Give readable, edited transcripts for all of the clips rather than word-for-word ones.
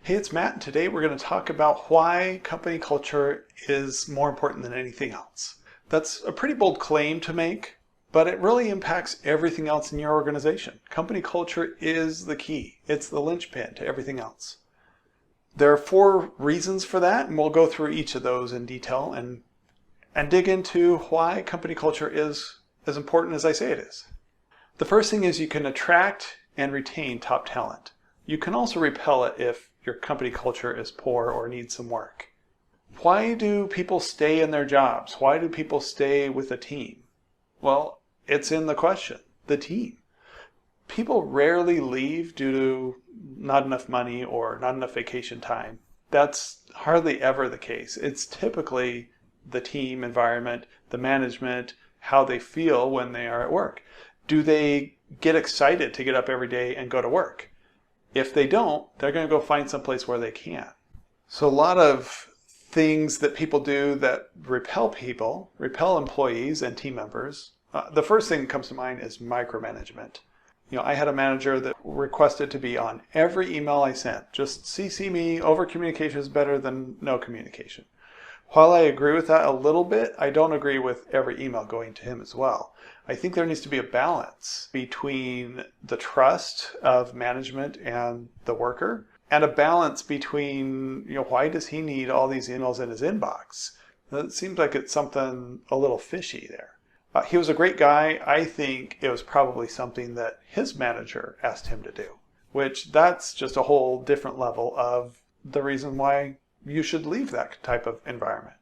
Hey, it's Matt, and today we're going to talk about why company culture is more important than anything else. That's a pretty bold claim to make, but it really impacts everything else in your organization. Company culture is the key. It's the linchpin to everything else. There are 4 reasons for that, and we'll go through each of those in detail and dig into why company culture is as important as I say it is. The first thing is you can attract and retain top talent. You can also repel it if your company culture is poor or needs some work. Why do people stay in their jobs? Why do people stay with a team? Well, it's in the question, the team. People rarely leave due to not enough money or not enough vacation time. That's hardly ever the case. It's typically the team environment, the management, how they feel when they are at work. Do they get excited to get up every day and go to work? If they don't, they're going to go find someplace where they can. So a lot of things that people do that repel people, repel employees and team members. The first thing that comes to mind is micromanagement. I had a manager that requested to be on every email I sent. Just CC me, over communication is better than no communication. While I agree with that a little bit, I don't agree with every email going to him as well. I think there needs to be a balance between the trust of management and the worker, and a balance between, why does he need all these emails in his inbox? It seems like it's something a little fishy there. He was a great guy. I think it was probably something that his manager asked him to do, which that's just a whole different level of the reason why you should leave that type of environment.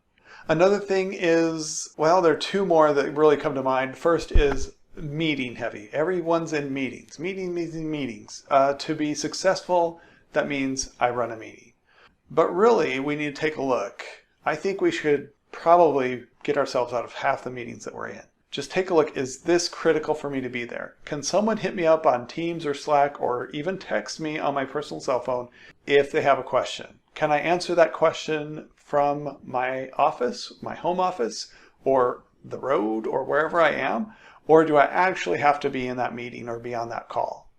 Another thing is, well, there are 2 more that really come to mind. First is meeting heavy. Everyone's in meetings. Meetings. To be successful, that means I run a meeting. But really, we need to take a look. I think we should probably get ourselves out of half the meetings that we're in. Just take a look. Is this critical for me to be there? Can someone hit me up on Teams or Slack or even text me on my personal cell phone if they have a question? Can I answer that question from my office, my home office, or the road, or wherever I am? Or do I actually have to be in that meeting or be on that call?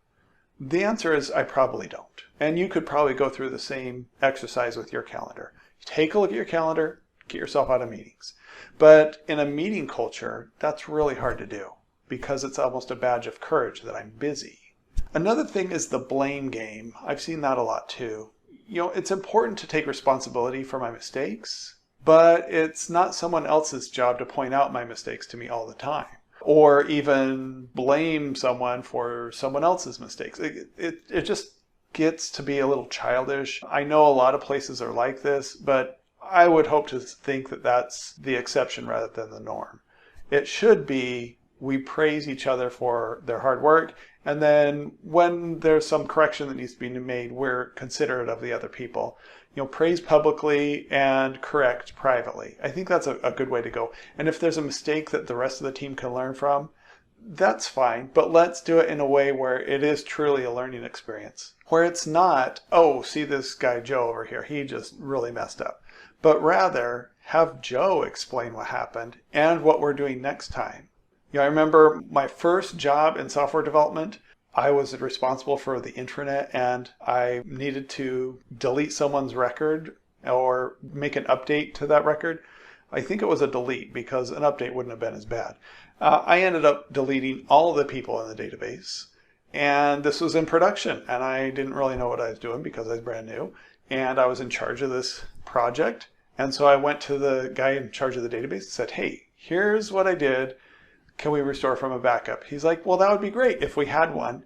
The answer is I probably don't. And you could probably go through the same exercise with your calendar. Take a look at your calendar, get yourself out of meetings. But in a meeting culture, that's really hard to do because it's almost a badge of courage that I'm busy. Another thing is the blame game. I've seen that a lot too. It's important to take responsibility for my mistakes, but it's not someone else's job to point out my mistakes to me all the time, or even blame someone for someone else's mistakes. It just gets to be a little childish. I know a lot of places are like this, but I would hope to think that that's the exception rather than the norm. It should be we praise each other for their hard work, and then when there's some correction that needs to be made, we're considerate of the other people. Praise publicly and correct privately. I think that's a good way to go. And if there's a mistake that the rest of the team can learn from, that's fine, but let's do it in a way where it is truly a learning experience. Where it's not, oh, see this guy Joe over here, he just really messed up. But rather, have Joe explain what happened and what we're doing next time. I remember my first job in software development. I was responsible for the intranet, and I needed to delete someone's record or make an update to that record. I think it was a delete because an update wouldn't have been as bad. I ended up deleting all of the people in the database, and this was in production, and I didn't really know what I was doing because I was brand new, and I was in charge of this project. And so I went to the guy in charge of the database and said, hey, here's what I did. Can we restore from a backup? He's like, well, that would be great if we had one.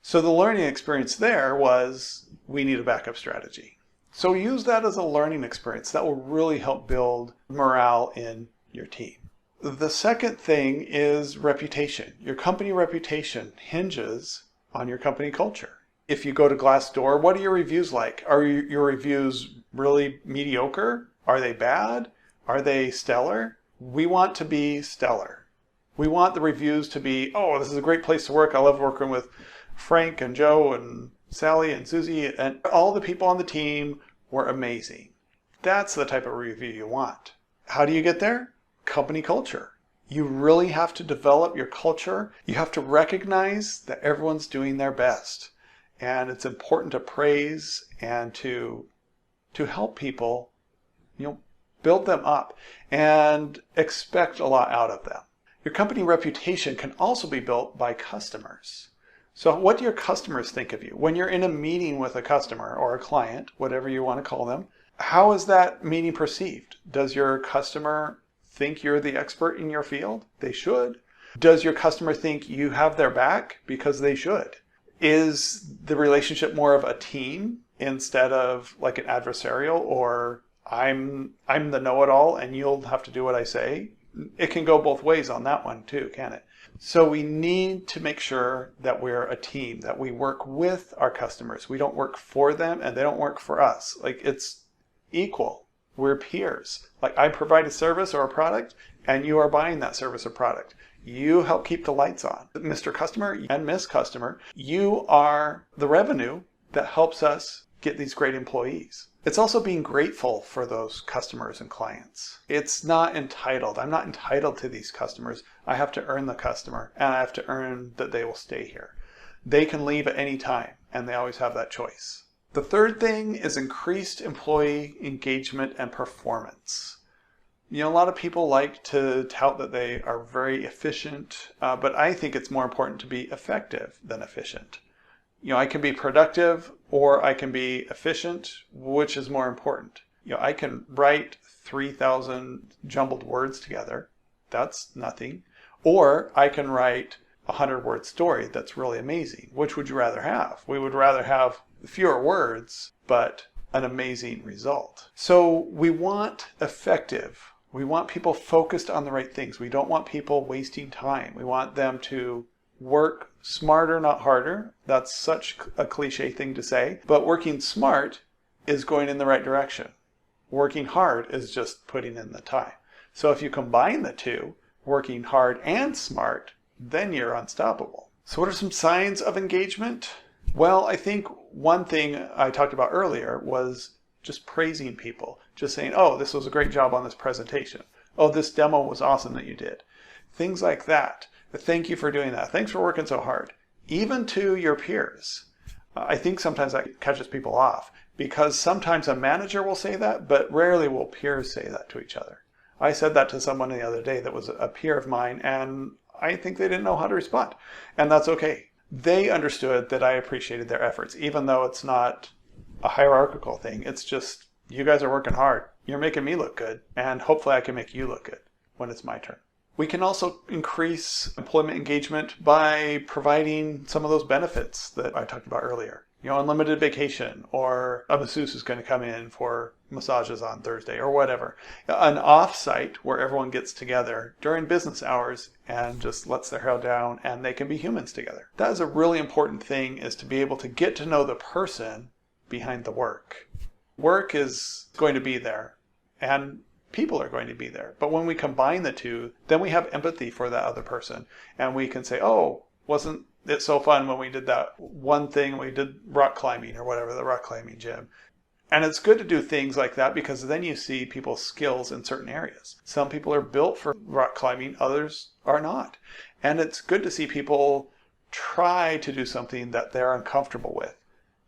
So the learning experience there was we need a backup strategy. So use that as a learning experience. That will really help build morale in your team. The second thing is reputation. Your company reputation hinges on your company culture. If you go to Glassdoor, what are your reviews like? Are your reviews really mediocre? Are they bad? Are they stellar? We want to be stellar. We want the reviews to be, oh, this is a great place to work. I love working with Frank and Joe and Sally and Susie, and all the people on the team were amazing. That's the type of review you want. How do you get there? Company culture. You really have to develop your culture. You have to recognize that everyone's doing their best. And it's important to praise and to help people, build them up and expect a lot out of them. Your company reputation can also be built by customers. So what do your customers think of you? When you're in a meeting with a customer or a client, whatever you want to call them, how is that meeting perceived? Does your customer think you're the expert in your field? They should. Does your customer think you have their back? Because they should. Is the relationship more of a team instead of like an adversarial, or I'm the know-it-all and you'll have to do what I say? It can go both ways on that one too, can it? So we need to make sure that we're a team, that we work with our customers. We don't work for them and they don't work for us. Like, it's equal. We're peers. Like, I provide a service or a product and you are buying that service or product. You help keep the lights on. Mr. Customer and Miss Customer, you are the revenue that helps us get these great employees. It's also being grateful for those customers and clients. It's not entitled. I'm not entitled to these customers. I have to earn the customer, and I have to earn that they will stay here. They can leave at any time, and they always have that choice. The third thing is increased employee engagement and performance. A lot of people like to tout that they are very efficient, but I think it's more important to be effective than efficient. I can be productive or I can be efficient. Which is more important? I can write 3,000 jumbled words together. That's nothing. Or I can write a 100-word story that's really amazing. Which would you rather have? We would rather have fewer words, but an amazing result. So we want effective. We want people focused on the right things. We don't want people wasting time. We want them to work smarter, not harder. That's such a cliche thing to say, but working smart is going in the right direction. Working hard is just putting in the time. So if you combine the two, working hard and smart, then you're unstoppable. So what are some signs of engagement? Well, I think one thing I talked about earlier was just praising people. Just saying, oh, this was a great job on this presentation. Oh, this demo was awesome that you did. Things like that. Thank you for doing that. Thanks for working so hard. Even to your peers. I think sometimes that catches people off because sometimes a manager will say that, but rarely will peers say that to each other. I said that to someone the other day that was a peer of mine, and I think they didn't know how to respond. And that's okay. They understood that I appreciated their efforts, even though it's not a hierarchical thing. It's just, you guys are working hard. You're making me look good, and hopefully I can make you look good when it's my turn. We can also increase employment engagement by providing some of those benefits that I talked about earlier. Unlimited vacation, or a masseuse is going to come in for massages on Thursday or whatever. An off-site where everyone gets together during business hours and just lets their hair down and they can be humans together. That is a really important thing, is to be able to get to know the person behind the work. Work is going to be there and people are going to be there. But when we combine the two, then we have empathy for that other person. And we can say, oh, wasn't it so fun when we did that one thing, we did rock climbing or whatever, the rock climbing gym. And it's good to do things like that because then you see people's skills in certain areas. Some people are built for rock climbing, others are not. And it's good to see people try to do something that they're uncomfortable with,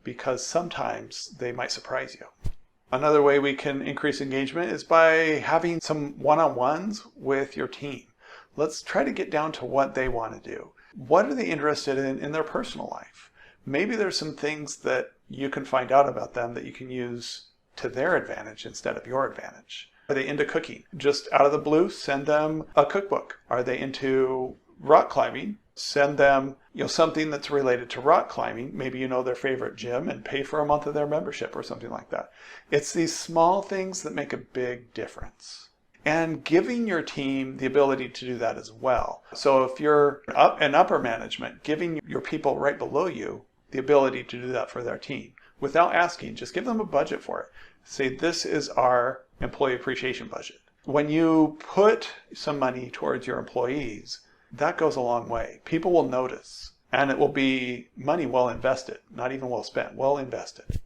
because sometimes they might surprise you. Another way we can increase engagement is by having some one-on-ones with your team. Let's try to get down to what they want to do. What are they interested in their personal life? Maybe there's some things that you can find out about them that you can use to their advantage instead of your advantage. Are they into cooking? Just out of the blue, send them a cookbook. Are they into rock climbing? Send them something that's related to rock climbing. Maybe their favorite gym and pay for a month of their membership or something like that. It's these small things that make a big difference. And giving your team the ability to do that as well. So if you're in upper management, giving your people right below you the ability to do that for their team without asking, just give them a budget for it. Say, this is our employee appreciation budget. When you put some money towards your employees, that goes a long way. People will notice, and it will be money well invested, not even well spent, well invested.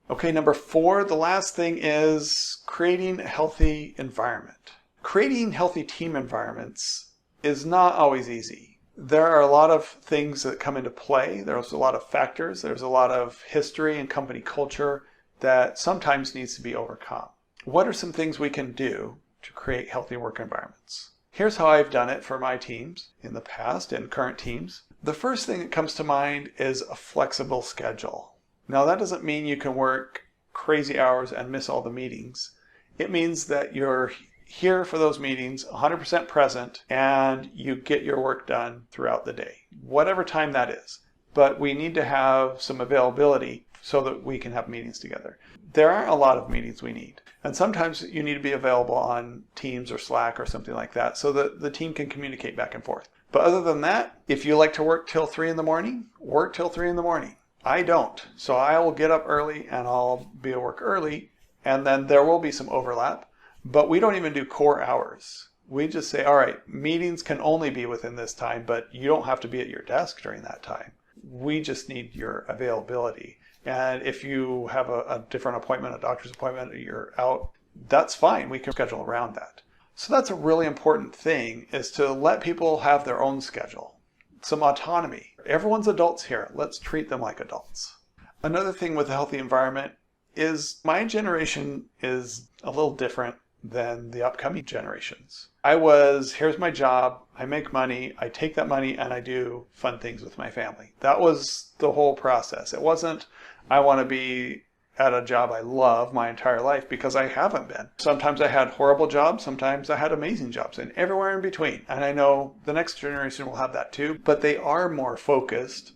Okay, number 4, the last thing is creating a healthy environment. Creating healthy team environments is not always easy. There are a lot of things that come into play. There's a lot of factors. There's a lot of history and company culture that sometimes needs to be overcome. What are some things we can do to create healthy work environments? Here's how I've done it for my teams in the past and current teams. The first thing that comes to mind is a flexible schedule. Now, that doesn't mean you can work crazy hours and miss all the meetings. It means that you're here for those meetings, 100% present, and you get your work done throughout the day, whatever time that is. But we need to have some availability so that we can have meetings together. There aren't a lot of meetings we need. And sometimes you need to be available on Teams or Slack or something like that so that the team can communicate back and forth. But other than that, if you like to work till 3 in the morning, work till 3 in the morning. I don't. So I will get up early and I'll be at work early, and then there will be some overlap. But we don't even do core hours. We just say, all right, meetings can only be within this time, but you don't have to be at your desk during that time. We just need your availability. And if you have a different appointment, a doctor's appointment, or you're out, that's fine. We can schedule around that. So that's a really important thing, is to let people have their own schedule. Some autonomy. Everyone's adults here. Let's treat them like adults. Another thing with a healthy environment is my generation is a little different than the upcoming generations. Here's my job, I make money, I take that money and I do fun things with my family. That was the whole process. It wasn't, I want to be at a job I love my entire life, because I haven't been. Sometimes I had horrible jobs, sometimes I had amazing jobs, and everywhere in between. And I know the next generation will have that too, but they are more focused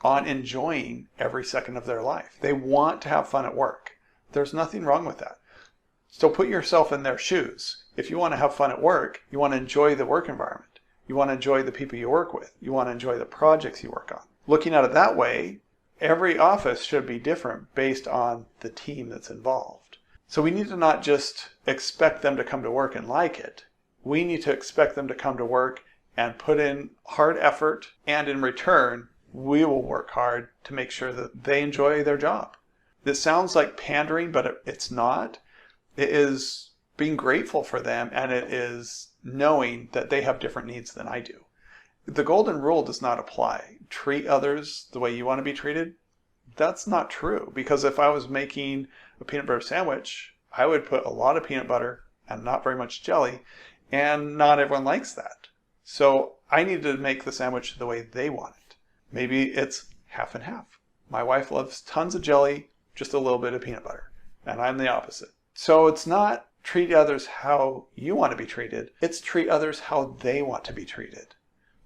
on enjoying every second of their life. They want to have fun at work. There's nothing wrong with that. So put yourself in their shoes. If you want to have fun at work, you want to enjoy the work environment. You want to enjoy the people you work with. You want to enjoy the projects you work on. Looking at it that way, every office should be different based on the team that's involved. So we need to not just expect them to come to work and like it. We need to expect them to come to work and put in hard effort, and in return, we will work hard to make sure that they enjoy their job. This sounds like pandering, but it's not. It is being grateful for them, and it is knowing that they have different needs than I do. The golden rule does not apply. Treat others the way you want to be treated. That's not true, because if I was making a peanut butter sandwich, I would put a lot of peanut butter and not very much jelly, and not everyone likes that. So I need to make the sandwich the way they want it. Maybe it's half and half. My wife loves tons of jelly, just a little bit of peanut butter, and I'm the opposite. So it's not treat others how you want to be treated, it's treat others how they want to be treated.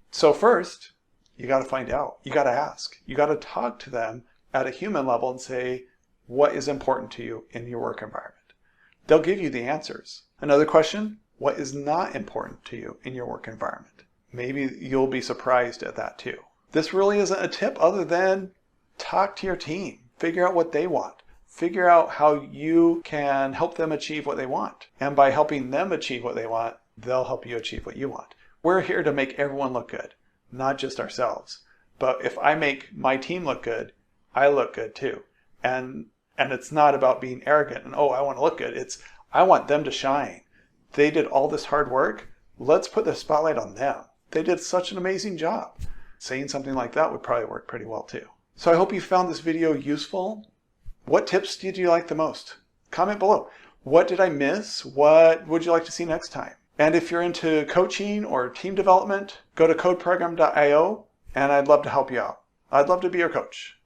So first, you got to find out. You got to ask. You got to talk to them at a human level and say, what is important to you in your work environment? They'll give you the answers. Another question, what is not important to you in your work environment? Maybe you'll be surprised at that too. This really isn't a tip other than talk to your team. Figure out what they want. Figure out how you can help them achieve what they want. And by helping them achieve what they want, they'll help you achieve what you want. We're here to make everyone look good, not just ourselves. But if I make my team look good, I look good too. And it's not about being arrogant and, oh, I want to look good. It's, I want them to shine. They did all this hard work. Let's put the spotlight on them. They did such an amazing job. Saying something like that would probably work pretty well too. So I hope you found this video useful. What tips did you like the most? Comment below. What did I miss? What would you like to see next time? And if you're into coaching or team development, go to codeprogram.io and I'd love to help you out. I'd love to be your coach.